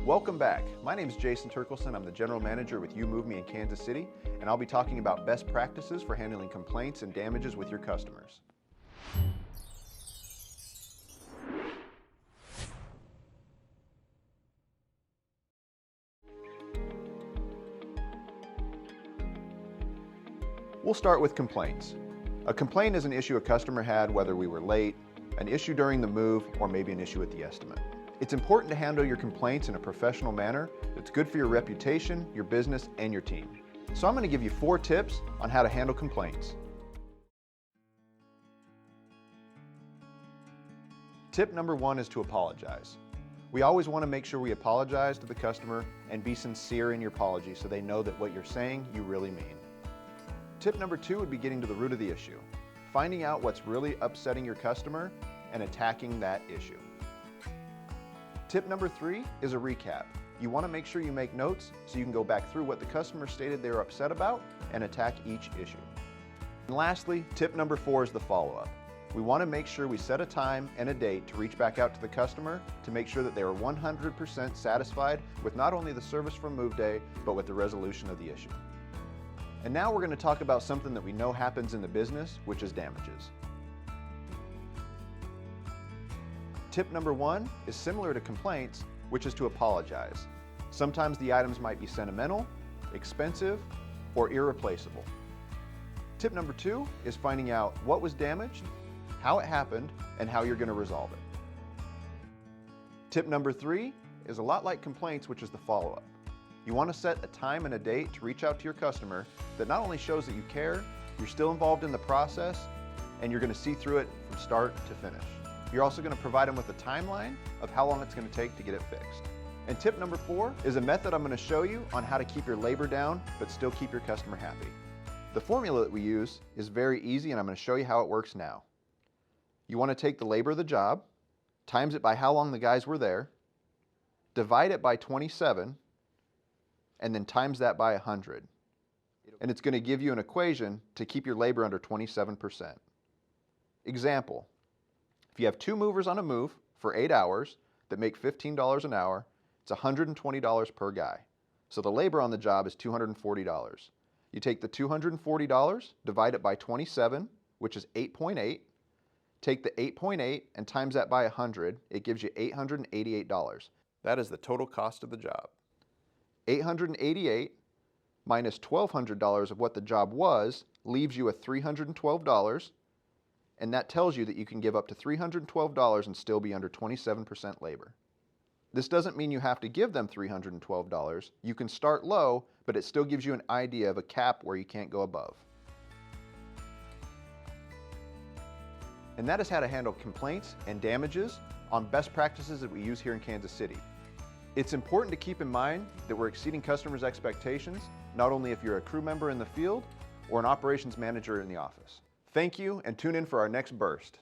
Welcome back. My name is Jason Turkelson. I'm the General Manager with You Move Me in Kansas City, and I'll be talking about best practices for handling complaints and damages with your customers. We'll start with complaints. A complaint is an issue a customer had, whether we were late, an issue during the move, or maybe an issue with the estimate. It's important to handle your complaints in a professional manner that's good for your reputation, your business, and your team. So I'm going to give you 4 tips on how to handle complaints. Tip number 1 is to apologize. We always want to make sure we apologize to the customer and be sincere in your apology so they know that what you're saying you really mean. Tip number 2 would be getting to the root of the issue, finding out what's really upsetting your customer and attacking that issue. Tip number 3 is a recap. You want to make sure you make notes so you can go back through what the customer stated they were upset about and attack each issue. And lastly, tip number 4 is the follow-up. We want to make sure we set a time and a date to reach back out to the customer to make sure that they are 100% satisfied with not only the service from move day, but with the resolution of the issue. And now we're going to talk about something that we know happens in the business, which is damages. Tip number 1 is similar to complaints, which is to apologize. Sometimes the items might be sentimental, expensive, or irreplaceable. Tip number 2 is finding out what was damaged, how it happened, and how you're going to resolve it. Tip number 3 is a lot like complaints, which is the follow-up. You want to set a time and a date to reach out to your customer that not only shows that you care, you're still involved in the process, and you're going to see through it from start to finish. You're also going to provide them with a timeline of how long it's going to take to get it fixed. And tip number 4 is a method I'm going to show you on how to keep your labor down but still keep your customer happy. The formula that we use is very easy, and I'm going to show you how it works now. You want to take the labor of the job, times it by how long the guys were there, divide it by 27, and then times that by 100. And it's going to give you an equation to keep your labor under 27%. Example. If you have 2 movers on a move for 8 hours that make $15 an hour, it's $120 per guy. So the labor on the job is $240. You take the $240, divide it by 27, which is 8.8. Take the 8.8 and times that by 100, it gives you $888. That is the total cost of the job. $888 minus $1,200 of what the job was leaves you with $312. And that tells you that you can give up to $312 and still be under 27% labor. This doesn't mean you have to give them $312. You can start low, but it still gives you an idea of a cap where you can't go above. And that is how to handle complaints and damages on best practices that we use here in Kansas City. It's important to keep in mind that we're exceeding customers' expectations, not only if you're a crew member in the field or an operations manager in the office. Thank you, and tune in for our next burst.